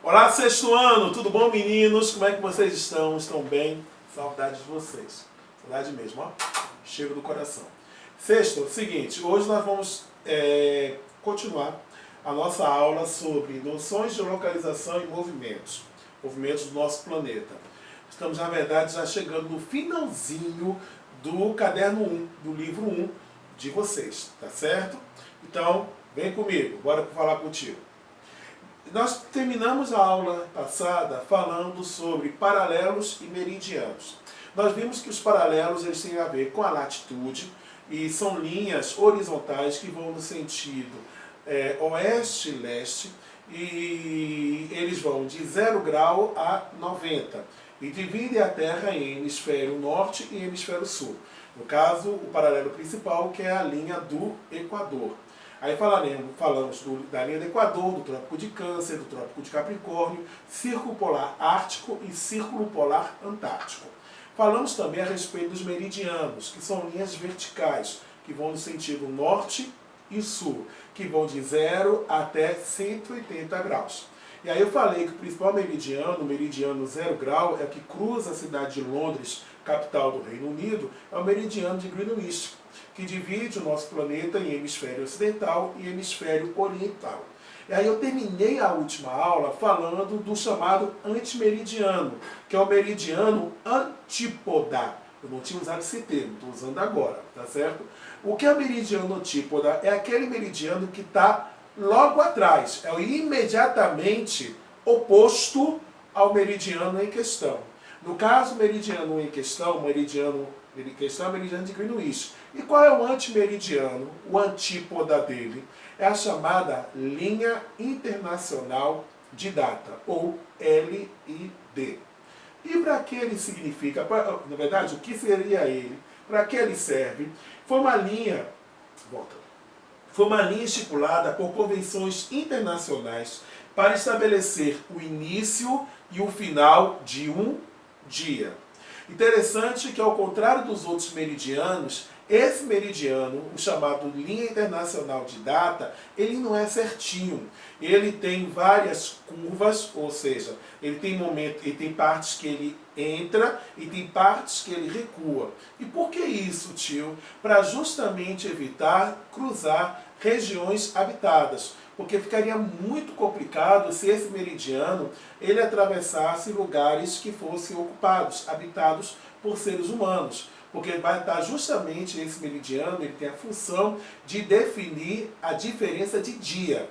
Olá, sexto ano, tudo bom, meninos? Como é que vocês estão? Estão bem? Saudade de vocês. Saudade mesmo, ó. Chego do coração. Sexto, seguinte, hoje nós vamos continuar a nossa aula sobre noções de localização e movimentos. Movimentos do nosso planeta. Estamos, na verdade, já chegando no finalzinho do caderno 1, do livro 1 de vocês, tá certo? Então, vem comigo, bora falar contigo. Nós terminamos a aula passada falando sobre paralelos e meridianos. Nós vimos que os paralelos eles têm a ver com a latitude e são linhas horizontais que vão no sentido oeste-leste e eles vão de 0 grau a 90 e dividem a Terra em hemisfério norte e hemisfério sul. No caso, o paralelo principal que é a linha do Equador. Aí falamos da linha do Equador, do Trópico de Câncer, do Trópico de Capricórnio, Círculo Polar Ártico e Círculo Polar Antártico. Falamos também a respeito dos meridianos, que são linhas verticais, que vão no sentido norte e sul, que vão de 0 até 180 graus. E aí eu falei que o principal meridiano, o meridiano 0 grau, é o que cruza a cidade de Londres, capital do Reino Unido, é o meridiano de Greenwich, que divide o nosso planeta em hemisfério ocidental e hemisfério oriental. E aí eu terminei a última aula falando do chamado antimeridiano, que é o meridiano antípoda. Eu não tinha usado esse termo, estou usando agora, tá certo? O que é o meridiano antípoda? É aquele meridiano que está logo atrás, é o imediatamente oposto ao meridiano em questão. No caso, o meridiano em questão, o meridiano de Greenwich. E qual é o antimeridiano? O antípoda dele é a chamada Linha Internacional de Data, ou LID. E para que ele significa? Na verdade, o que seria ele? Para que ele serve? Foi uma linha estipulada por convenções internacionais para estabelecer o início e o final de um dia. Interessante que, ao contrário dos outros meridianos, esse meridiano, o chamado Linha Internacional de Data, ele não é certinho. Ele tem várias curvas, ou seja, ele tem partes que ele entra e tem partes que ele recua. E por que isso, tio? Para justamente evitar cruzar regiões habitadas. Porque ficaria muito complicado se esse meridiano ele atravessasse lugares que fossem ocupados, habitados por seres humanos. Porque vai estar justamente esse meridiano, ele tem a função de definir a diferença de dia.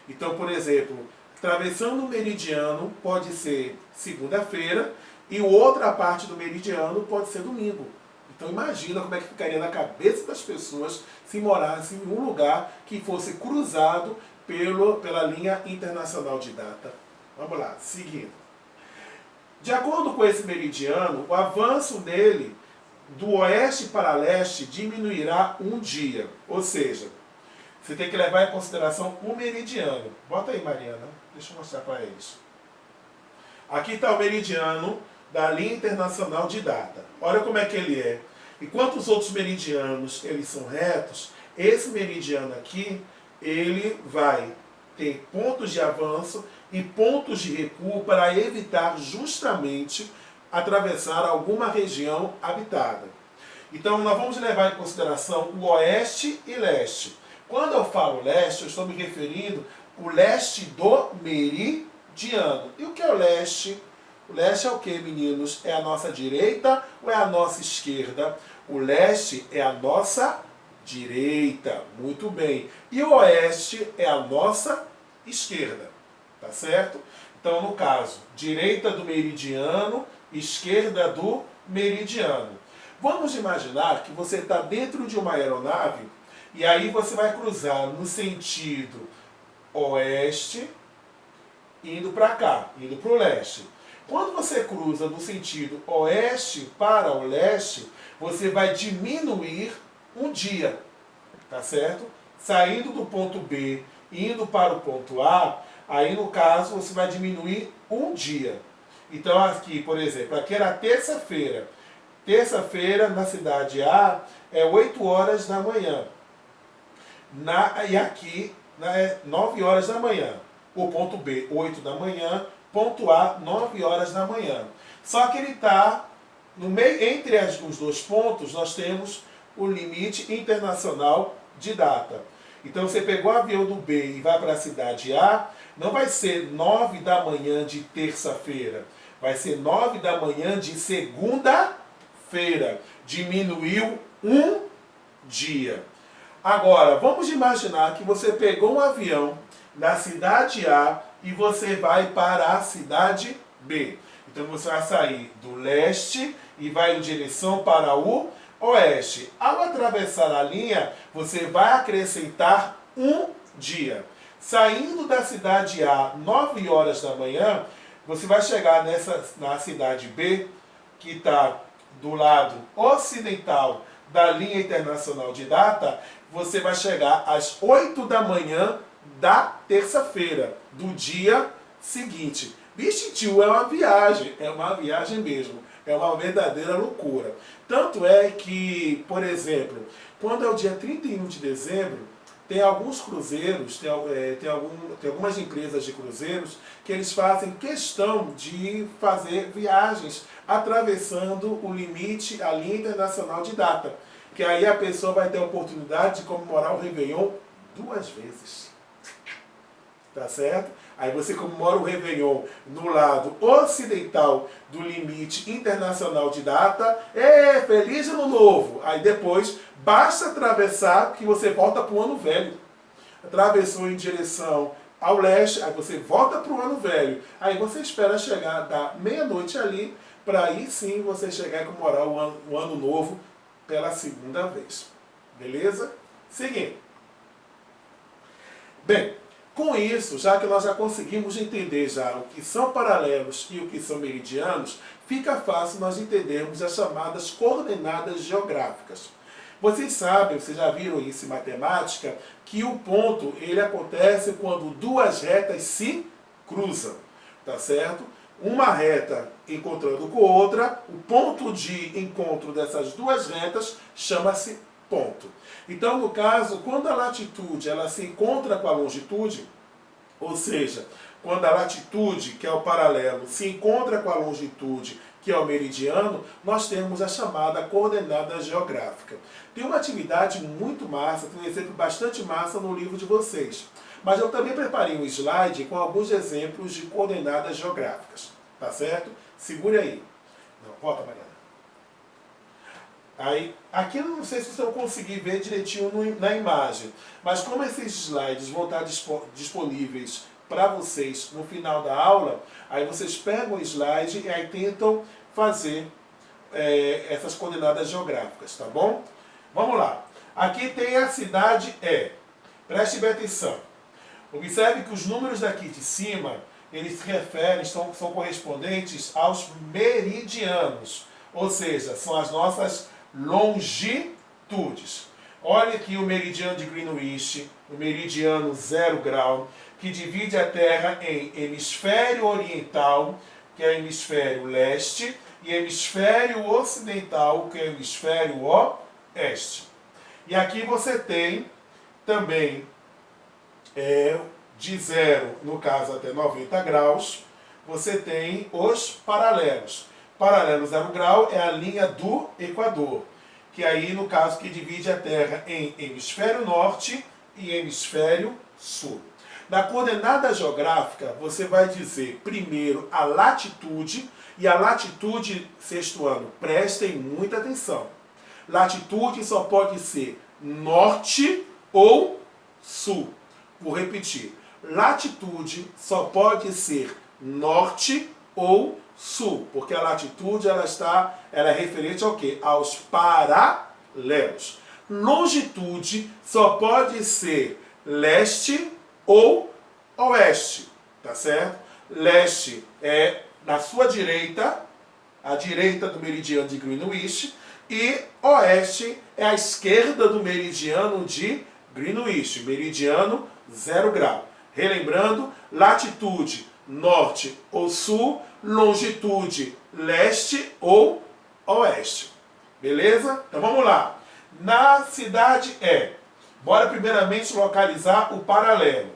Então, por exemplo, atravessando o meridiano pode ser segunda-feira e outra parte do meridiano pode ser domingo. Então imagina como é que ficaria na cabeça das pessoas se morassem em um lugar que fosse cruzado pela linha internacional de data. Vamos lá, seguindo. De acordo com esse meridiano, o avanço nele do oeste para leste diminuirá um dia. Ou seja, você tem que levar em consideração o meridiano. Bota aí, Mariana. Deixa eu mostrar para eles. Aqui está o meridiano da linha internacional de data. Olha como é que ele é. Enquanto os outros meridianos eles são retos, esse meridiano aqui ele vai ter pontos de avanço e pontos de recuo para evitar justamente atravessar alguma região habitada. Então nós vamos levar em consideração o oeste e leste. Quando eu falo leste, eu estou me referindo ao leste do meridiano. E o que é o leste? O leste é o que, meninos? É a nossa direita ou é a nossa esquerda? O leste é a nossa direita. Muito bem. E o oeste é a nossa esquerda. Tá certo? Então, no caso, direita do meridiano, esquerda do meridiano. Vamos imaginar que você está dentro de uma aeronave e aí você vai cruzar no sentido oeste, indo para cá, indo para o leste. Quando você cruza do sentido oeste para o leste, você vai diminuir um dia, tá certo? Saindo do ponto B, indo para o ponto A, aí no caso você vai diminuir um dia. Então aqui, por exemplo, aqui era terça-feira. Terça-feira na cidade A é 8 horas da manhã. E aqui é 9 horas da manhã. O ponto B, 8 da manhã. pontuar 9 horas da manhã. Só que ele está no meio, entre os dois pontos, nós temos o limite internacional de data. Então você pegou o avião do B e vai para a cidade A, não vai ser 9 da manhã de terça-feira, vai ser 9 da manhã de segunda-feira. Diminuiu um dia. Agora, vamos imaginar que você pegou um avião na cidade A e você vai para a cidade B. Então você vai sair do leste e vai em direção para o oeste. Ao atravessar a linha, você vai acrescentar um dia. Saindo da cidade A, 9 horas da manhã, você vai chegar na cidade B, que está do lado ocidental da linha internacional de data. Você vai chegar às 8 da manhã da terça-feira, do dia seguinte. Vixe, tio, é uma viagem mesmo. É uma verdadeira loucura. Tanto é que, por exemplo, quando é o dia 31 de dezembro, tem alguns cruzeiros, tem algumas empresas de cruzeiros que eles fazem questão de fazer viagens atravessando o limite, a linha internacional de data. Que aí a pessoa vai ter a oportunidade de comemorar o Réveillon 2 vezes. Tá certo? Aí você comemora o Réveillon no lado ocidental do limite internacional de data. Feliz Ano Novo! Aí depois, basta atravessar que você volta para o Ano Velho. Atravessou em direção ao leste, aí você volta para o Ano Velho. Aí você espera chegar da meia-noite ali, para aí sim você chegar e comemorar o ano Novo pela segunda vez. Beleza? Seguindo. Bem, com isso, já que nós já conseguimos entender já o que são paralelos e o que são meridianos, fica fácil nós entendermos as chamadas coordenadas geográficas. Vocês sabem, vocês já viram isso em matemática, que o ponto ele acontece quando duas retas se cruzam, tá certo? Uma reta encontrando com outra, o ponto de encontro dessas duas retas chama-se ponto. Então, no caso, quando a latitude ela se encontra com a longitude, ou seja, quando a latitude, que é o paralelo, se encontra com a longitude, que é o meridiano, nós temos a chamada coordenada geográfica. Tem uma atividade muito massa, tem um exemplo bastante massa no livro de vocês. Mas eu também preparei um slide com alguns exemplos de coordenadas geográficas. Tá certo? Segure aí. Não, volta, Mariana. Aí, aqui eu não sei se vocês vão conseguir ver direitinho na imagem, mas como esses slides vão estar disponíveis para vocês no final da aula, aí vocês pegam o slide e aí tentam fazer essas coordenadas geográficas, tá bom? Vamos lá. Aqui tem a cidade E. Preste bem atenção. Observe que os números daqui de cima, eles se referem, são correspondentes aos meridianos, ou seja, são as nossas longitudes. Olha aqui o meridiano de Greenwich, o meridiano 0 grau, que divide a Terra em hemisfério oriental, que é o hemisfério leste, e hemisfério ocidental, que é o hemisfério oeste. E aqui você tem também de 0, no caso até 90 graus, você tem os paralelos. Paralelo 0 grau é a linha do Equador, que aí no caso que divide a Terra em hemisfério norte e hemisfério sul. Na coordenada geográfica, você vai dizer primeiro a latitude, e a latitude, sexto ano, prestem muita atenção. Latitude só pode ser norte ou sul. Vou repetir. Latitude só pode ser norte ou sul, porque a latitude ela é referente ao quê? Aos paralelos. Longitude só pode ser leste ou oeste, tá certo? Leste é na sua direita, a direita do meridiano de Greenwich, e oeste é a esquerda do meridiano de Greenwich, meridiano 0 grau. Relembrando, latitude norte ou sul, longitude leste ou oeste. Beleza? Então vamos lá. Na cidade E, bora primeiramente localizar o paralelo.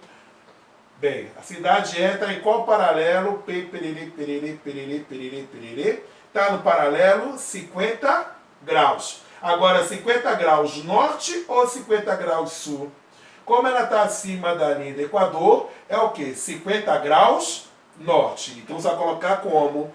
Bem, a cidade está em qual paralelo? Pererê, pererê, pererê, pererê, pererê. Está no paralelo 50 graus. Agora, 50 graus norte ou 50 graus sul? Como ela está acima da linha do Equador, é o quê? 50 graus norte. Então, você vai colocar como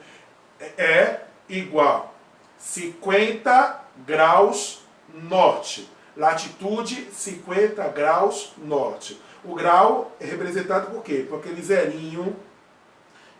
é igual 50 graus norte. Latitude 50 graus norte. O grau é representado por quê? Por aquele zerinho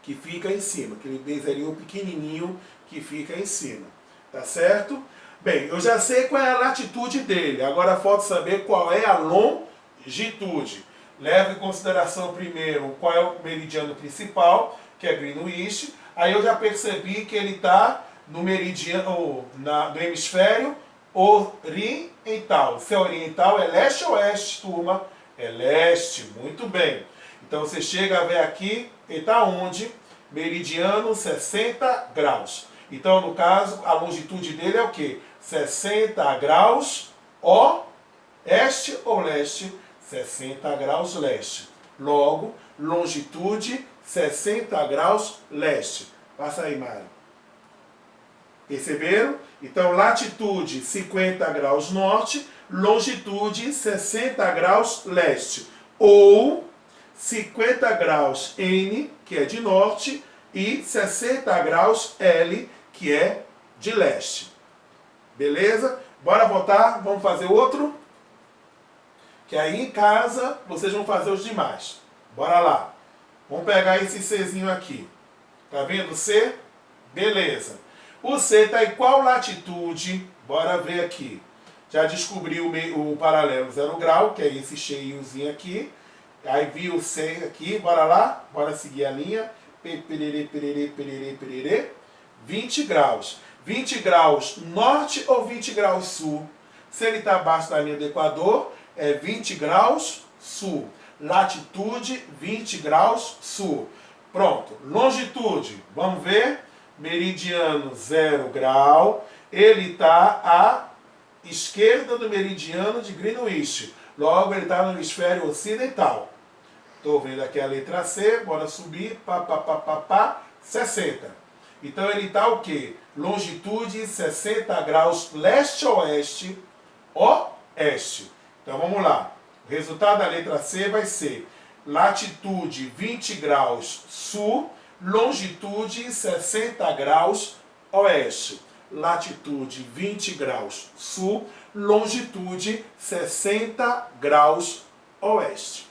que fica em cima. Aquele zerinho pequenininho que fica em cima. Tá certo? Bem, eu já sei qual é a latitude dele. Agora falta saber qual é a longitude. Leve em consideração primeiro qual é o meridiano principal, que é Greenwich. Aí eu já percebi que ele está no meridiano, no hemisfério oriental. Se é oriental, é leste ou oeste, turma? É leste, muito bem. Então você chega a ver aqui, ele está onde? Meridiano 60 graus. Então, no caso, a longitude dele é o quê? 60 graus oeste ou leste? 60 graus leste. Logo, longitude 60 graus leste. Passa aí, Mário. Perceberam? Então, latitude 50 graus norte, longitude 60 graus leste. Ou 50 graus N, que é de norte, e 60 graus L, que é de leste. Beleza? Bora voltar? Vamos fazer outro? Que aí em casa vocês vão fazer os demais. Bora lá. Vamos pegar esse Czinho aqui. Tá vendo o C? Beleza. O C está em qual latitude? Bora ver aqui. Já descobri o paralelo 0 grau, que é esse cheiozinho aqui. Aí vi o C aqui, bora lá? Bora seguir a linha. Pererê, pererê, pererê, pererê. 20 graus. 20 graus norte ou 20 graus sul? Se ele está abaixo da linha do Equador, é 20 graus sul. Latitude 20 graus sul. Pronto. Longitude, vamos ver. Meridiano 0 grau. Ele está à esquerda do meridiano de Greenwich. Logo, ele está no hemisfério ocidental. Estou vendo aqui a letra C. Bora subir. 60. Então, ele está o quê? Longitude 60 graus leste-oeste. Oeste. Então, vamos lá. O resultado da letra C vai ser latitude 20 graus sul, longitude 60 graus oeste. Latitude 20 graus sul, longitude 60 graus oeste.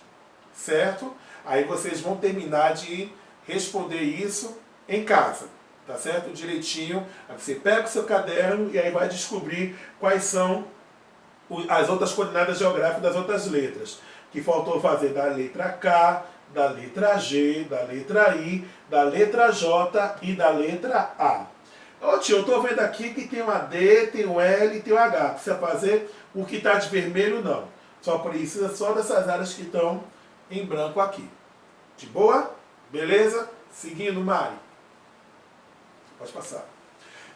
Certo? Aí vocês vão terminar de responder isso em casa. Tá certo? Direitinho. Aí você pega o seu caderno e aí vai descobrir quais são as outras coordenadas geográficas das outras letras. Que faltou fazer da letra K, da letra G, da letra I, da letra J e da letra A. Ô tio, eu estou vendo aqui que tem um D, tem um L e tem um H. Precisa fazer o que está de vermelho, não. Só precisa só dessas áreas que estão em branco aqui. De boa? Beleza? Seguindo, Mari. Pode passar.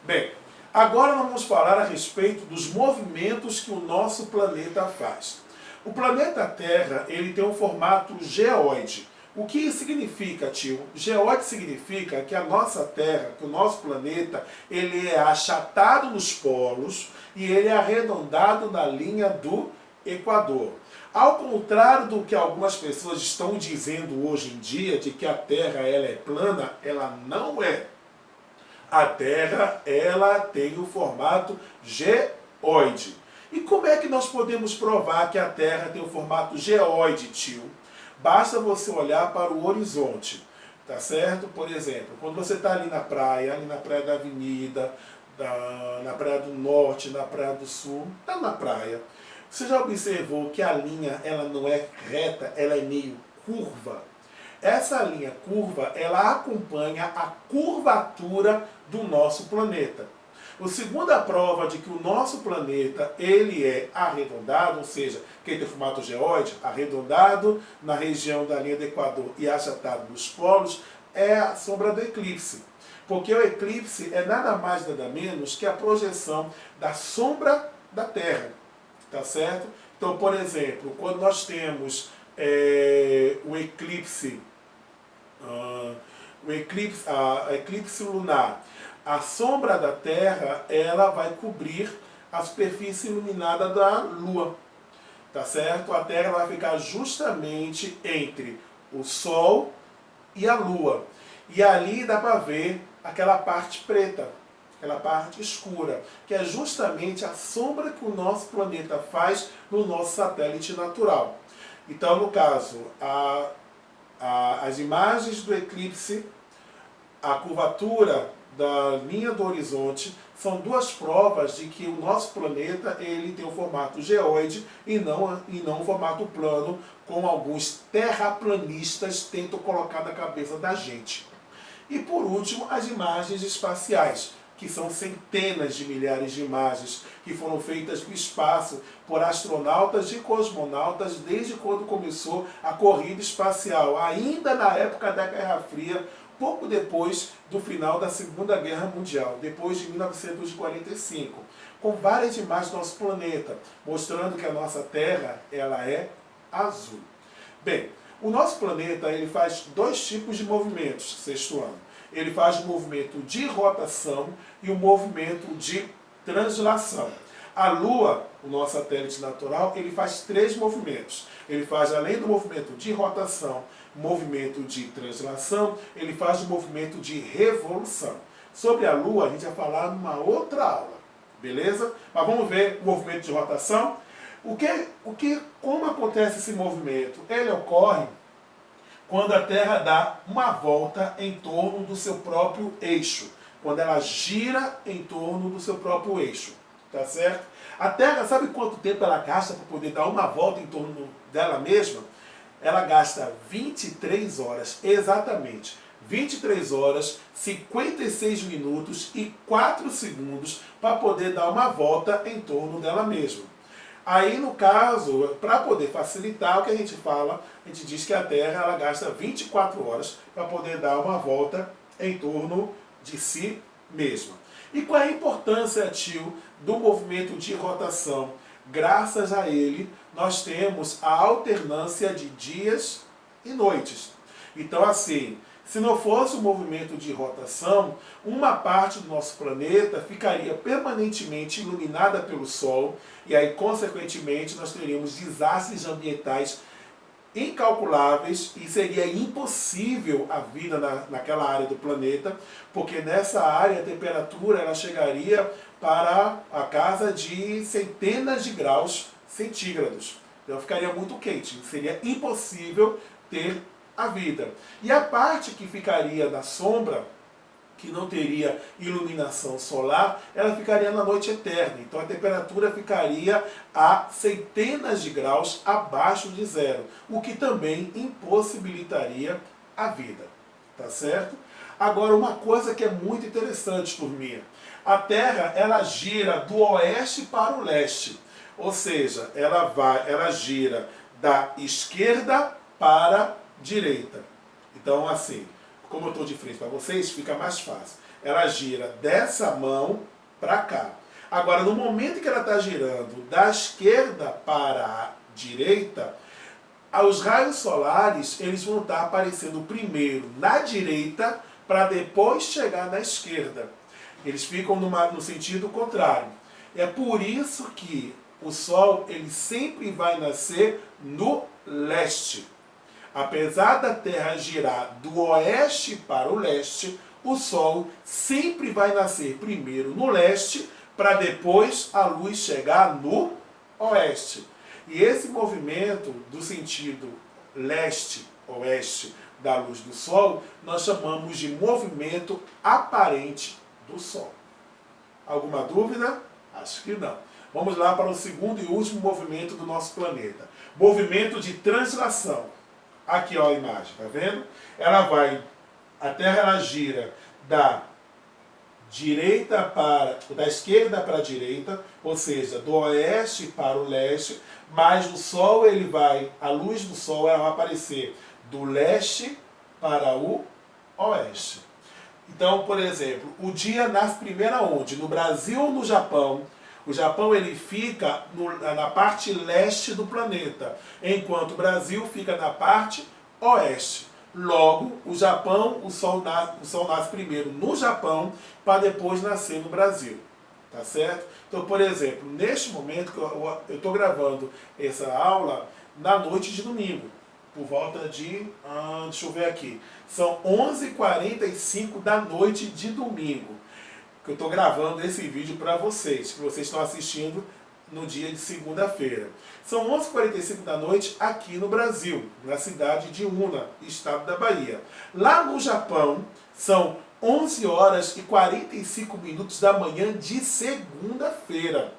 Bem, agora nós vamos falar a respeito dos movimentos que o nosso planeta faz. O planeta Terra, ele tem um formato geóide. O que isso significa, tio? Geóide significa que a nossa Terra, que o nosso planeta, ele é achatado nos polos e ele é arredondado na linha do Equador. Ao contrário do que algumas pessoas estão dizendo hoje em dia, de que a Terra ela é plana, ela não é. A Terra, ela tem o formato geóide. E como é que nós podemos provar que a Terra tem o formato geóide, tio? Basta você olhar para o horizonte, tá certo? Por exemplo, quando você está ali na praia da Avenida, na Praia do Norte, na Praia do Sul, está na praia. Você já observou que a linha, ela não é reta, ela é meio curva? Essa linha curva, ela acompanha a curvatura do nosso planeta. A segunda prova de que o nosso planeta ele é arredondado, ou seja, que ele tem formato geóide, arredondado na região da linha do Equador e achatado nos polos, é a sombra do eclipse. Porque o eclipse é nada mais nada menos que a projeção da sombra da Terra. Tá certo? Então, por exemplo, quando nós temos o eclipse, a eclipse lunar, a sombra da Terra, ela vai cobrir a superfície iluminada da Lua, tá certo? A Terra vai ficar justamente entre o Sol e a Lua. E ali dá para ver aquela parte preta, aquela parte escura, que é justamente a sombra que o nosso planeta faz no nosso satélite natural. Então, no caso, as imagens do eclipse, a curvatura da linha do horizonte, são duas provas de que o nosso planeta ele tem o formato geóide e não o formato plano, como alguns terraplanistas tentam colocar na cabeça da gente. E por último, as imagens espaciais, que são centenas de milhares de imagens que foram feitas no espaço por astronautas e cosmonautas desde quando começou a corrida espacial, ainda na época da Guerra Fria, pouco depois do final da Segunda Guerra Mundial, depois de 1945, com várias imagens do nosso planeta, mostrando que a nossa Terra ela é azul. Bem, o nosso planeta ele faz dois tipos de movimentos, sexto ano. Ele faz o movimento de rotação e o movimento de translação. A Lua, o nosso satélite natural, ele faz três movimentos. Ele faz, além do movimento de rotação, movimento de translação, ele faz o movimento de revolução. Sobre a Lua, a gente vai falar numa outra aula, beleza? Mas vamos ver o movimento de rotação. Como acontece esse movimento? Ele ocorre quando a Terra dá uma volta em torno do seu próprio eixo. Quando ela gira em torno do seu próprio eixo. Tá certo? A Terra, sabe quanto tempo ela gasta para poder dar uma volta em torno dela mesma? Ela gasta 23 horas, exatamente. 23 horas, 56 minutos e 4 segundos para poder dar uma volta em torno dela mesma. Aí, no caso, para poder facilitar o que a gente fala, a gente diz que a Terra ela gasta 24 horas para poder dar uma volta em torno de si mesma. E qual é a importância, tio, do movimento de rotação? Graças a ele, nós temos a alternância de dias e noites. Então, assim, se não fosse o movimento de rotação, uma parte do nosso planeta ficaria permanentemente iluminada pelo Sol, e aí, consequentemente, nós teríamos desastres ambientais incalculáveis e seria impossível a vida naquela área do planeta, porque nessa área a temperatura ela chegaria para a casa de centenas de graus centígrados. Então ficaria muito quente, seria impossível ter a vida. E a parte que ficaria na sombra, que não teria iluminação solar, ela ficaria na noite eterna. Então a temperatura ficaria a centenas de graus abaixo de zero, o que também impossibilitaria a vida. Tá certo? Agora, uma coisa que é muito interessante, turminha. A Terra, ela gira do oeste para o leste. Ou seja, ela gira da esquerda para a direita. Então, assim, como eu estou de frente para vocês, fica mais fácil. Ela gira dessa mão para cá. Agora, no momento que ela está girando da esquerda para a direita, os raios solares eles vão estar aparecendo primeiro na direita para depois chegar na esquerda. Eles ficam no sentido contrário. É por isso que o Sol ele sempre vai nascer no leste. Apesar da Terra girar do oeste para o leste, o Sol sempre vai nascer primeiro no leste, para depois a luz chegar no oeste. E esse movimento do sentido leste-oeste da luz do Sol, nós chamamos de movimento aparente do Sol. Alguma dúvida? Acho que não. Vamos lá para o segundo e último movimento do nosso planeta. Movimento de translação. Aqui, ó, a imagem, tá vendo? A Terra ela gira da esquerda para a direita, ou seja, do oeste para o leste, mas o Sol a luz do Sol ela vai aparecer do leste para o oeste. Então, por exemplo, o dia nasce primeiro aonde? No Brasil ou no Japão? O Japão ele fica na parte leste do planeta, enquanto o Brasil fica na parte oeste. Logo, o Japão, o Sol nasce primeiro no Japão, para depois nascer no Brasil. Tá certo? Então, por exemplo, neste momento que eu estou gravando essa aula na noite de domingo, por volta de, deixa eu ver aqui, são 11h45 da noite de domingo, que eu estou gravando esse vídeo para vocês, que vocês estão assistindo no dia de segunda-feira. São 11h45 da noite aqui no Brasil, na cidade de Una, estado da Bahia. Lá no Japão, são 11h45 da manhã de segunda-feira.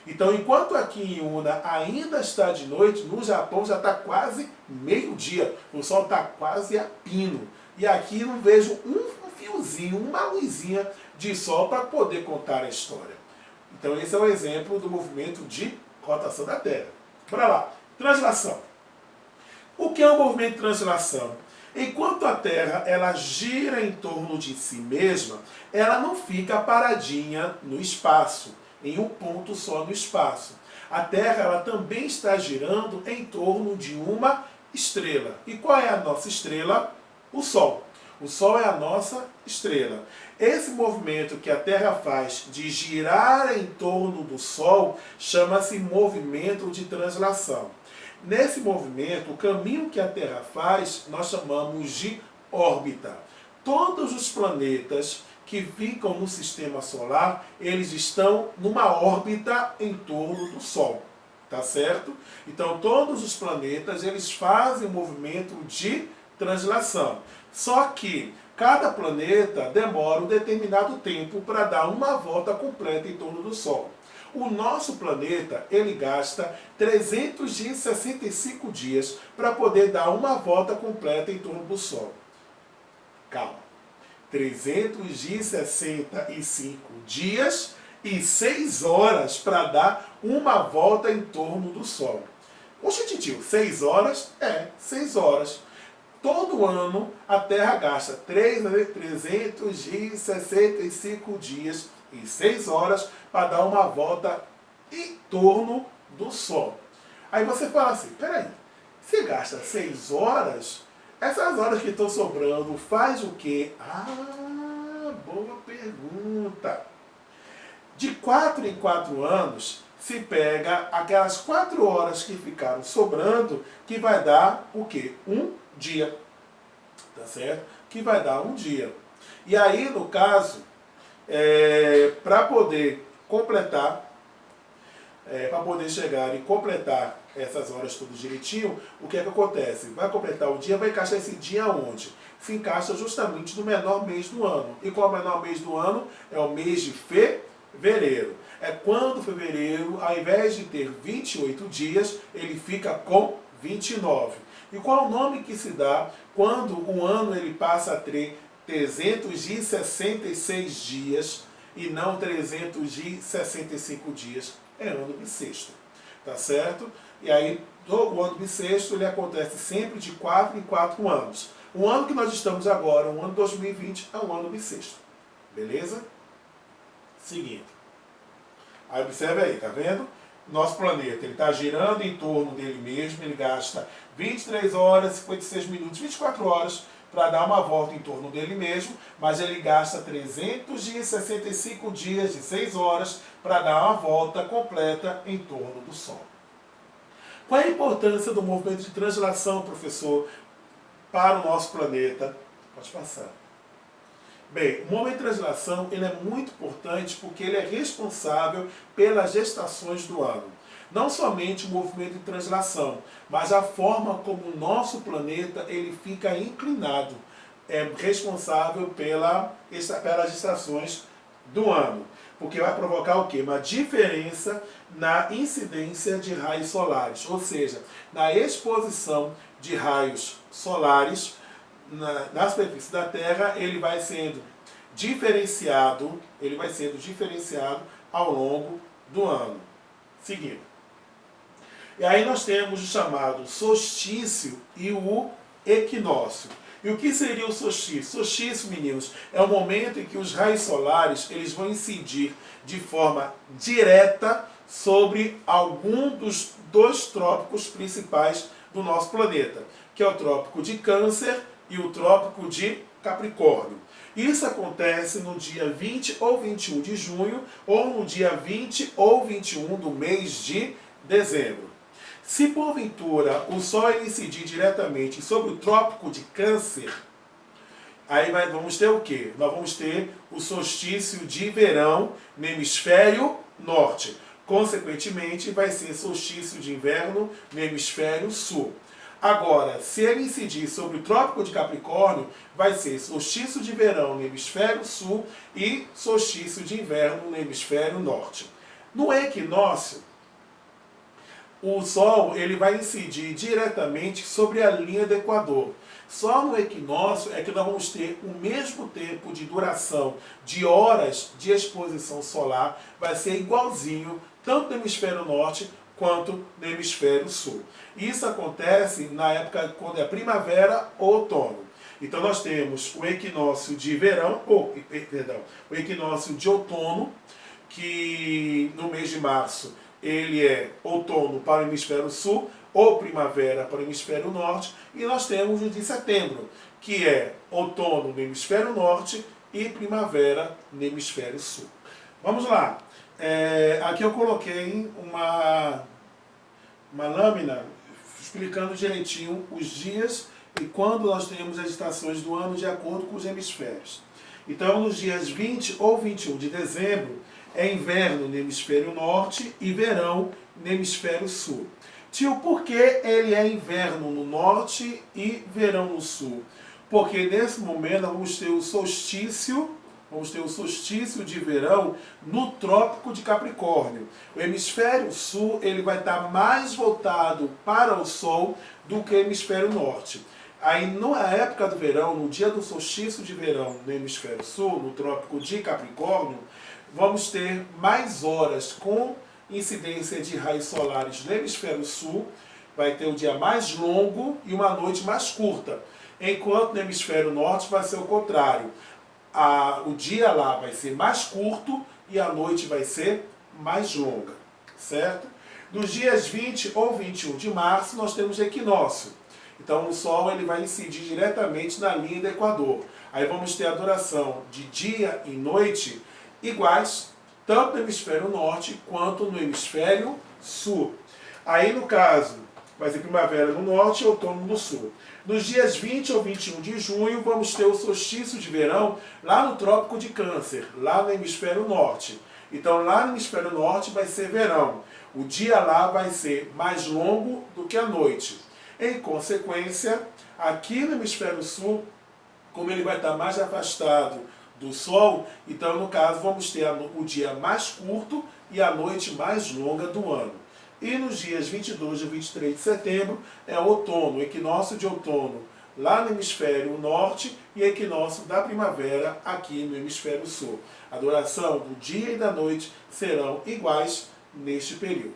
Então, enquanto aqui em Una ainda está de noite, no Japão já está quase meio-dia. O sol está quase a pino. E aqui não vejo um fiozinho, uma luzinha de sol para poder contar a história. Então, esse é o exemplo do movimento de rotação da Terra. Bora lá. Translação. O que é um movimento de translação? Enquanto a Terra ela gira em torno de si mesma, ela não fica paradinha no espaço, em um ponto só no espaço. A Terra ela também está girando em torno de uma estrela. E qual é a nossa estrela? O Sol. O Sol é a nossa estrela. Esse movimento que a Terra faz de girar em torno do Sol chama-se movimento de translação. Nesse movimento, o caminho que a Terra faz, nós chamamos de órbita. Todos os planetas que ficam no sistema solar, eles estão numa órbita em torno do Sol. Tá certo? Então, todos os planetas, eles fazem o movimento de translação. Só que cada planeta demora um determinado tempo para dar uma volta completa em torno do Sol. O nosso planeta, ele gasta 365 dias para poder dar uma volta completa em torno do Sol. Calma. 365 dias e 6 horas para dar uma volta em torno do Sol. Oxe, tio, 6 horas? 6 horas. Todo ano a Terra gasta 365 dias e 6 horas para dar uma volta em torno do Sol. Aí você fala assim, peraí, você gasta 6 horas? Essas horas que estão sobrando faz o quê? Boa pergunta. De 4 em 4 anos, se pega aquelas 4 horas que ficaram sobrando, que vai dar o quê? Um dia. Tá certo? Que vai dar um dia. E aí, no caso, para poder completar, para poder chegar e completar essas horas tudo direitinho, o que é que acontece? Vai completar o dia, vai encaixar esse dia onde? Se encaixa justamente no menor mês do ano. E qual é o menor mês do ano? É o mês de fevereiro. É quando fevereiro, ao invés de ter 28 dias, ele fica com 29. E qual é o nome que se dá quando o ano ele passa a ter 366 dias e não 365 dias? É ano bissexto. Tá certo? E aí, o ano bissexto ele acontece sempre de 4 em 4 anos. O ano que nós estamos agora, o ano 2020, é um ano bissexto. Beleza? Seguindo. Aí observe aí, tá vendo? Nosso planeta, ele está girando em torno dele mesmo, ele gasta 23 horas, 56 minutos, 24 horas para dar uma volta em torno dele mesmo, mas ele gasta 365 dias e 6 horas para dar uma volta completa em torno do Sol. Qual é a importância do movimento de translação, professor, para o nosso planeta? Pode passar. Bem, o movimento de translação ele é muito importante porque ele é responsável pelas estações do ano. Não somente o movimento de translação, mas a forma como o nosso planeta ele fica inclinado é responsável pelas estações do ano. Porque vai provocar o quê? Uma diferença na incidência de raios solares, ou seja, na exposição de raios solares na superfície da Terra, ele vai sendo diferenciado ao longo do ano. Seguindo. E aí nós temos o chamado solstício e o equinócio. E o que seria o solstício? Solstício, meninos, é o momento em que os raios solares eles vão incidir de forma direta sobre algum dos dois trópicos principais do nosso planeta, que é o trópico de Câncer e o trópico de Capricórnio. Isso acontece no dia 20 ou 21 de junho ou no dia 20 ou 21 do mês de dezembro. Se porventura o Sol incidir diretamente sobre o trópico de Câncer, aí vamos ter o quê? Nós vamos ter o solstício de verão no hemisfério norte. Consequentemente, vai ser solstício de inverno no hemisfério sul. Agora, se ele incidir sobre o trópico de Capricórnio, vai ser solstício de verão no hemisfério sul e solstício de inverno no hemisfério norte. No equinócio, o Sol ele vai incidir diretamente sobre a linha do Equador. Só no equinócio é que nós vamos ter o mesmo tempo de duração de horas de exposição solar, vai ser igualzinho tanto no hemisfério norte quanto no hemisfério sul. Isso acontece na época quando é primavera ou outono. Então nós temos o equinócio de verão, o equinócio de outono, que no mês de março ele é outono para o hemisfério sul ou primavera para o hemisfério norte, e nós temos o de setembro, que é outono no hemisfério norte e primavera no hemisfério sul. Vamos lá. Aqui eu coloquei uma lâmina explicando direitinho os dias e quando nós temos as estações do ano de acordo com os hemisférios. Então, nos dias 20 ou 21 de dezembro, é inverno no hemisfério norte e verão no hemisfério sul. Tio, por que ele é inverno no norte e verão no sul? Porque nesse momento vamos ter o solstício de verão no trópico de Capricórnio. O hemisfério sul ele vai estar mais voltado para o sol do que o hemisfério norte. Aí, na época do verão, no dia do solstício de verão no hemisfério sul, no trópico de Capricórnio, vamos ter mais horas com incidência de raios solares no hemisfério sul, vai ter um dia mais longo e uma noite mais curta. Enquanto no hemisfério norte vai ser o contrário. O dia lá vai ser mais curto e a noite vai ser mais longa, certo? Nos dias 20 ou 21 de março nós temos equinócio. Então o Sol ele vai incidir diretamente na linha do Equador. Aí vamos ter a duração de dia e noite iguais, tanto no hemisfério norte quanto no hemisfério sul. Aí no caso, vai ser primavera no norte e outono no sul. Nos dias 20 ou 21 de junho, vamos ter o solstício de verão lá no trópico de Câncer, lá no hemisfério norte. Então lá no hemisfério norte vai ser verão. O dia lá vai ser mais longo do que a noite. Em consequência, aqui no hemisfério sul, como ele vai estar mais afastado do Sol, então no caso vamos ter o dia mais curto e a noite mais longa do ano. E nos dias 22 e 23 de setembro é outono, equinócio de outono lá no hemisfério norte e equinócio da primavera aqui no hemisfério sul. A duração do dia e da noite serão iguais neste período,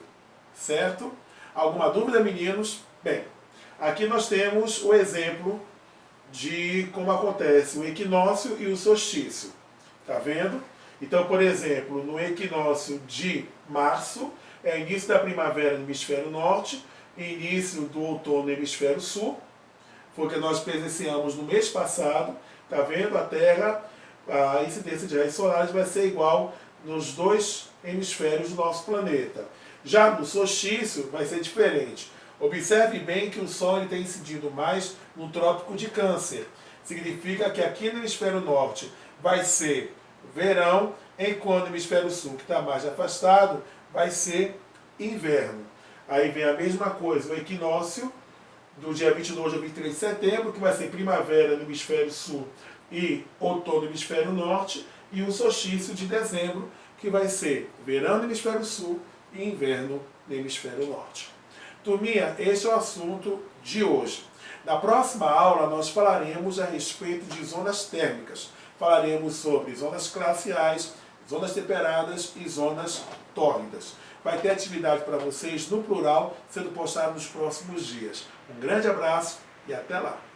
certo? Alguma dúvida, meninos? Bem, aqui nós temos o exemplo de como acontece o equinócio e o solstício. Tá vendo? Então, por exemplo, no equinócio de março, é início da primavera no hemisfério norte e início do outono no hemisfério sul. Foi o que nós presenciamos no mês passado. Tá vendo? A Terra, a incidência de raios solares vai ser igual nos dois hemisférios do nosso planeta. Já no solstício vai ser diferente. Observe bem que o Sol tem incidido mais no trópico de Câncer. Significa que aqui no hemisfério norte vai ser verão, enquanto no hemisfério sul, que está mais afastado, vai ser inverno. Aí vem a mesma coisa, o equinócio do dia 22 ao 23 de setembro, que vai ser primavera no hemisfério sul e outono no hemisfério norte, e o solstício de dezembro, que vai ser verão no hemisfério sul e inverno no hemisfério norte. Turminha, este é o assunto de hoje. Na próxima aula nós falaremos a respeito de zonas térmicas. Falaremos sobre zonas glaciais, zonas temperadas e zonas tórridas. Vai ter atividade para vocês no plural sendo postada nos próximos dias. Um grande abraço e até lá!